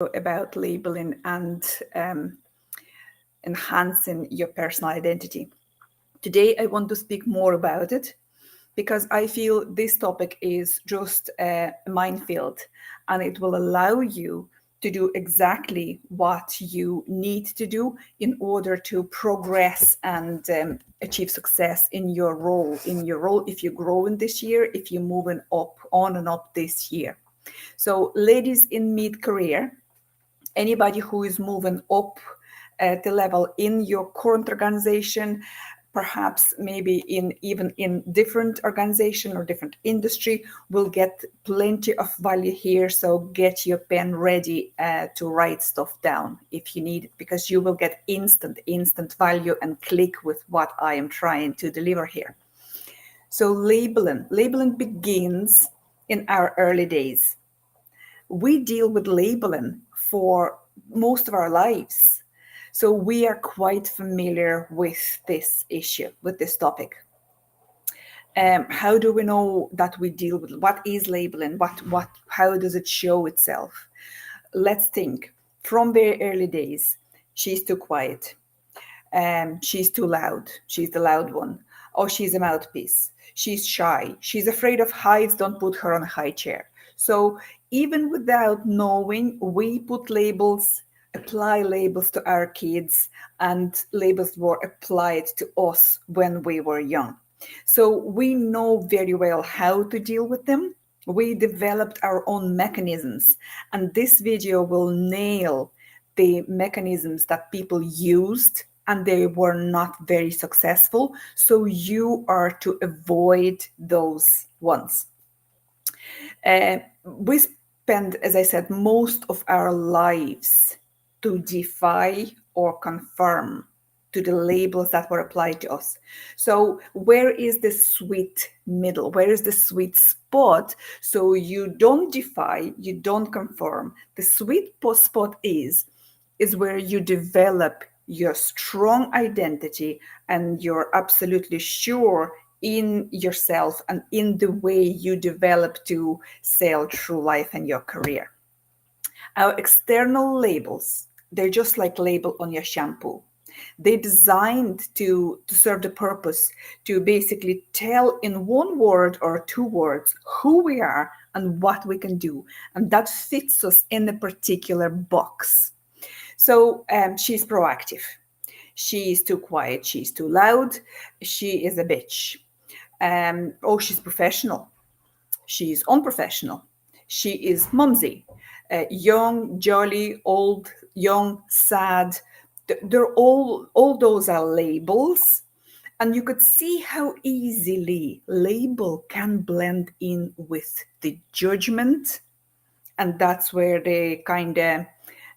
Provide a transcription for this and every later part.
about labeling and enhancing your personal identity. Today, I want to speak more about it because I feel this topic is just a minefield, and it will allow you to do exactly what you need to do in order to progress and achieve success in your role. If you're growing this year, if you're moving up, on and up this year. So, ladies in mid-career, anybody who is moving up the level in your current organization, perhaps maybe even in different organization or different industry, will get plenty of value here. So get your pen ready to write stuff down if you need it, because you will get instant value and click with what I am trying to deliver here. So labeling begins in our early days. We deal with labeling for most of our lives. So we are quite familiar with this issue, with this topic. How do we know that we deal with what is labeling? How does it show itself? Let's think. From very early days, she's too quiet. She's too loud. She's the loud one. Or she's a mouthpiece. She's shy. She's afraid of heights. Don't put her on a high chair. So even without knowing, we put labels, apply labels to our kids, and labels were applied to us when we were young. So we know very well how to deal with them. We developed our own mechanisms, and this video will nail the mechanisms that people used and they were not very successful. So you are to avoid those ones. We spend, as I said, most of our lives to defy or confirm to the labels that were applied to us. So where is the sweet middle? Where is the sweet spot? So you don't defy, you don't confirm. The sweet spot is where you develop your strong identity and you're absolutely sure in yourself and in the way you develop to sail through life and your career. Our external labels, they're just like label on your shampoo. They're designed to serve the purpose to basically tell in one word or two words who we are and what we can do. And that fits us in a particular box. So she's proactive. She is too quiet. She's too loud. She is a bitch. She's professional. She's unprofessional. She is mumsy. Young, jolly, old, young, sad. They're all those are labels. And you could see how easily label can blend in with the judgment. And that's where they kind of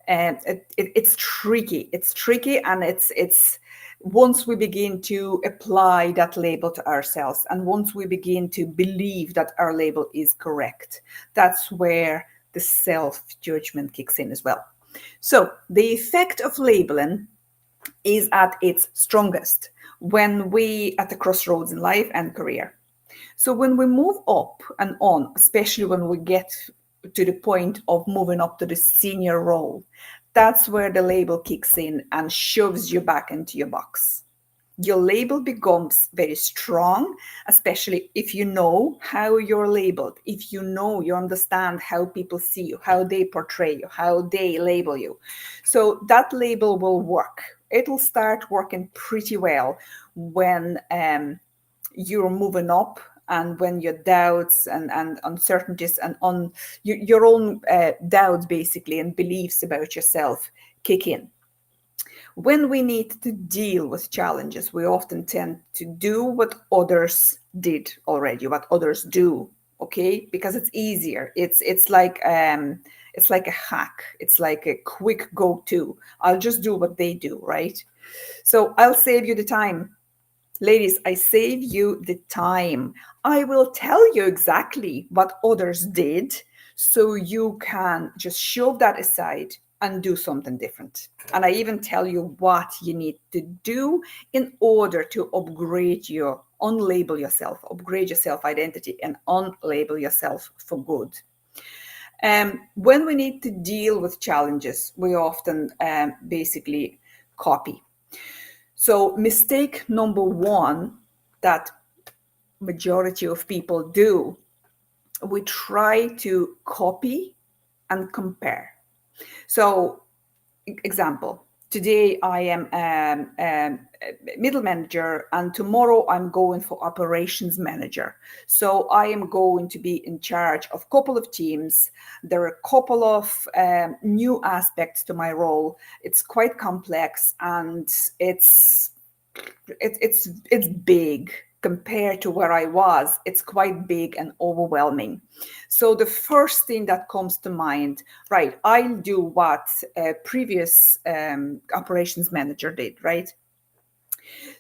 it's tricky. It's tricky, and it's once we begin to apply that label to ourselves, and once we begin to believe that our label is correct, that's where the self-judgment kicks in as well. So the effect of labeling is at its strongest when we at the crossroads in life and career. So when we move up and on, especially when we get to the point of moving up to the senior role, that's where the label kicks in and shoves you back into your box. Your label becomes very strong, especially if you know how you're labeled, if you know, you understand how people see you, how they portray you, how they label you. So that label will work. It'll start working pretty well when you're moving up and when your doubts and uncertainties and on your own doubts basically and beliefs about yourself kick in. When we need to deal with challenges, we often tend to do what others did already, what others do, okay? Because it's easier. It's like a hack. It's like a quick go-to. I'll just do what they do, right? So I'll save you the time. Ladies, I save you the time. I will tell you exactly what others did so you can just shove that aside and do something different. And I even tell you what you need to do in order to upgrade your, unlabel yourself, upgrade your self-identity and unlabel yourself for good. When we need to deal with challenges, we often basically copy. So mistake number one that majority of people do, we try to copy and compare. So example, today I am middle manager and tomorrow I'm going for operations manager. So I am going to be in charge of a couple of teams. There are a couple of new aspects to my role. It's quite complex and it's big compared to where I was. It's quite big and overwhelming. So the first thing that comes to mind, right, I'll do what a previous operations manager did, right?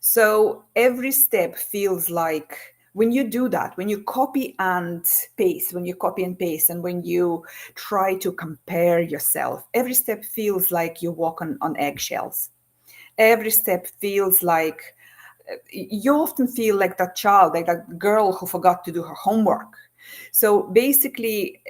So every step feels like when you do that, when you copy and paste, and when you try to compare yourself, every step feels like you walk on eggshells. Every step feels like you often feel like that child, like that girl who forgot to do her homework. So basically,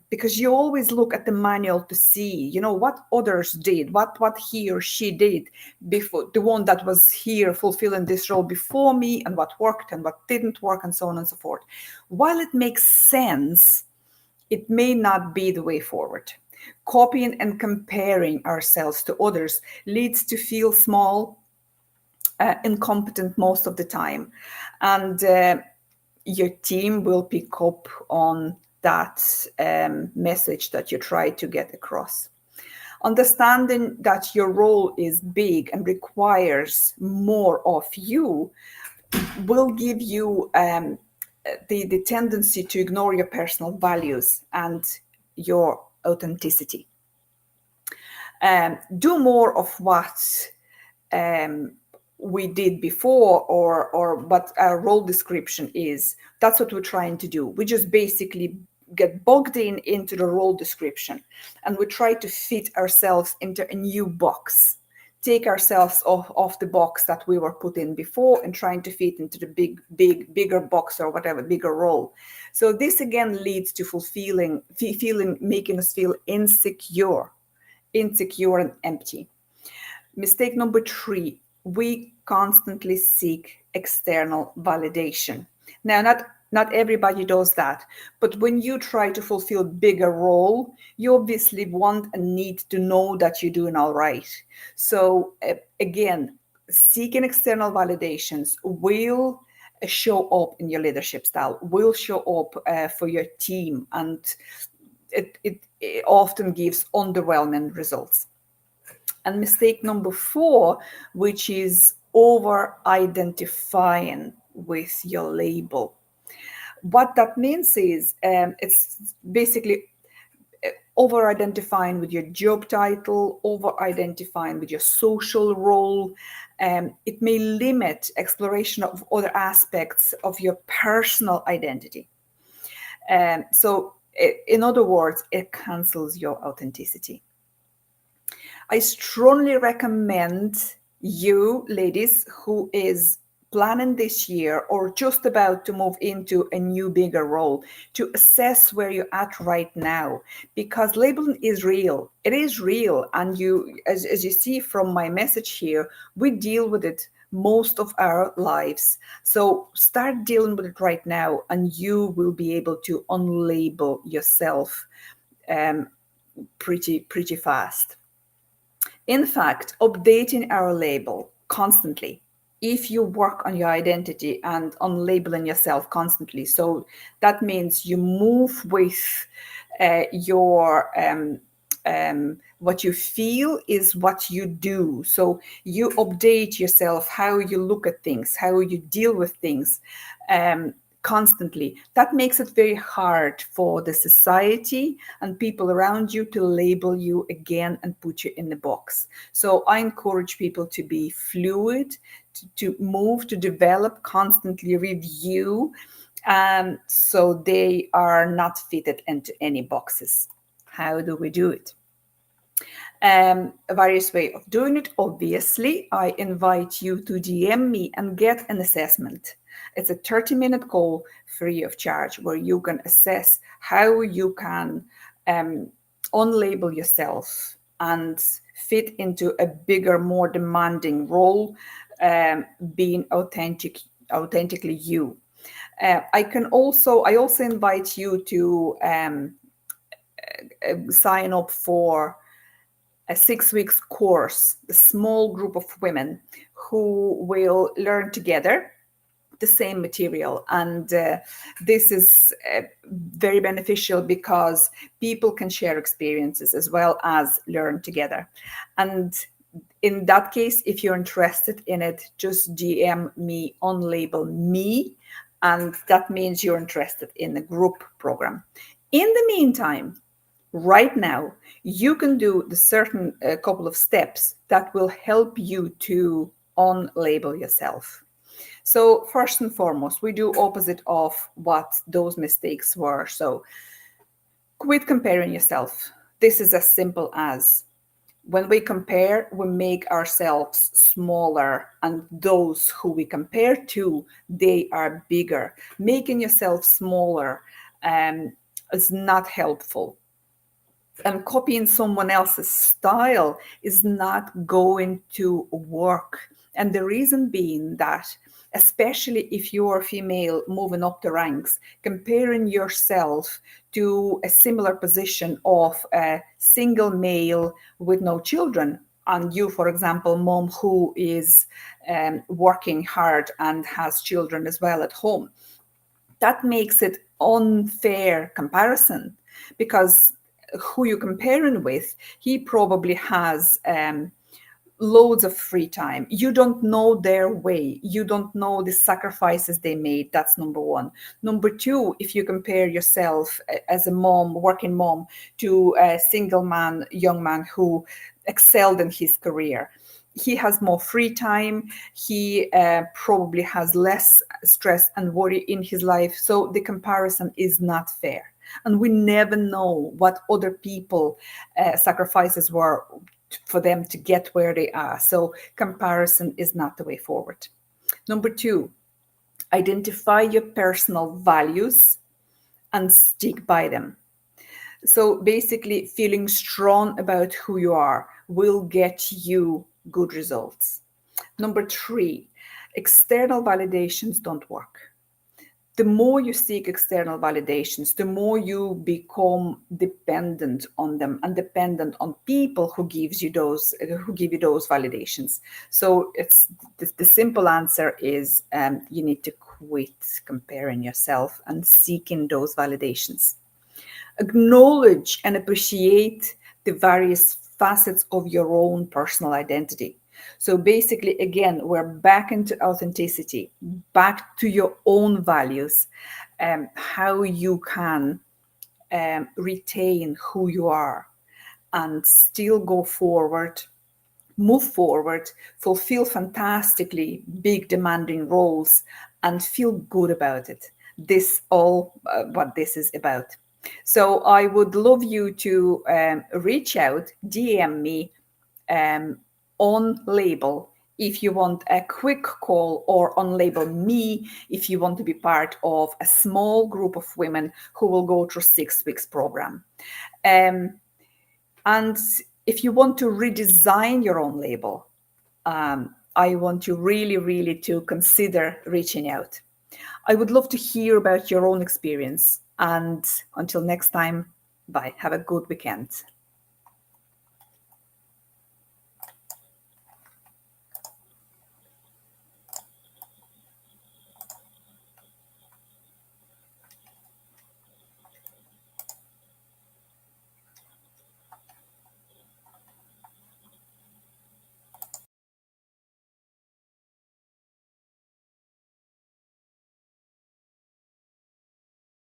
because you always look at the manual to see, what others did, what he or she did before, the one that was here fulfilling this role before me, and what worked and what didn't work, and so on and so forth. While it makes sense, it may not be the way forward. Copying and comparing ourselves to others leads to feel small, incompetent most of the time. And your team will pick up on that message that you try to get across. Understanding that your role is big and requires more of you will give you the tendency to ignore your personal values and your authenticity. Do more of what we did before, or what our role description is. That's what we're trying to do. We just basically get bogged into the role description, and we try to fit ourselves into a new box, take ourselves off the box that we were put in before, and trying to fit into the bigger box, or whatever, bigger role. So this again leads to making us feel insecure and empty. Mistake number 3, we constantly seek external validation. Now, not everybody does that, but when you try to fulfill bigger role, you obviously want and need to know that you're doing all right. So again, seeking external validations will show up in your leadership style, will show up for your team, and it often gives underwhelming results. And mistake number 4, which is over identifying with your label. What that means is it's basically over identifying with your job title, over identifying with your social role. It may limit exploration of other aspects of your personal identity. So, in other words, it cancels your authenticity. I strongly recommend you, ladies, who is planning this year or just about to move into a new bigger role, to assess where you're at right now, because labeling is real. It is real. And you, as you see from my message here, we deal with it most of our lives. So start dealing with it right now, and you will be able to unlabel yourself pretty fast. In fact, updating our label constantly, if you work on your identity and on labeling yourself constantly. So that means you move with your what you feel is what you do. So you update yourself, how you look at things, how you deal with things constantly. That makes it very hard for the society and people around you to label you again and put you in the box. So I encourage people to be fluid, to move, to develop, constantly review, so they are not fitted into any boxes. How do we do it? A various way of doing it. Obviously, I invite you to DM me and get an assessment. It's a 30-minute call free of charge, where you can assess how you can unlabel yourself and fit into a bigger, more demanding role, being authentically you. I also invite you to sign up for a 6 weeks course, a small group of women who will learn together the same material. And this is very beneficial because people can share experiences as well as learn together. And in that case, if you're interested in it, just DM me, Unlabel me, and that means you're interested in the group program. In the meantime, right now, you can do the certain couple of steps that will help you to unlabel yourself. So first and foremost, we do opposite of what those mistakes were. So quit comparing yourself. This is as simple as when we compare, we make ourselves smaller, and those who we compare to, they are bigger. Making yourself smaller is not helpful. And copying someone else's style is not going to work. And the reason being that, especially if you're a female moving up the ranks, comparing yourself to a similar position of a single male with no children, and you, for example, mom who is working hard and has children as well at home, that makes it unfair comparison, because who you're comparing with, he probably has loads of free time. You don't know their way. You don't know the sacrifices they made. That's number one. Number two, if you compare yourself as a mom, working mom, to a single man, young man who excelled in his career, he has more free time. He probably has less stress and worry in his life. So the comparison is not fair. And we never know what other people sacrifices were for them to get where they are. So comparison is not the way forward. Number two, identify your personal values and stick by them. So basically, feeling strong about who you are will get you good results. Number three, external validations don't work. The more you seek external validations, the more you become dependent on them and dependent on people who give you those validations. So it's the simple answer is you need to quit comparing yourself and seeking those validations. Acknowledge and appreciate the various facets of your own personal identity. So basically, again, we're back into authenticity, back to your own values, how you can retain who you are and still go forward, move forward, fulfill fantastically big demanding roles, and feel good about it. This all what this is about. So I would love you to reach out, DM me Unlabel if you want a quick call, or Unlabel me if you want to be part of a small group of women who will go through 6 weeks program. And if you want to redesign your own label, I want you really, really to consider reaching out. I would love to hear about your own experience. And until next time, bye. Have a good weekend.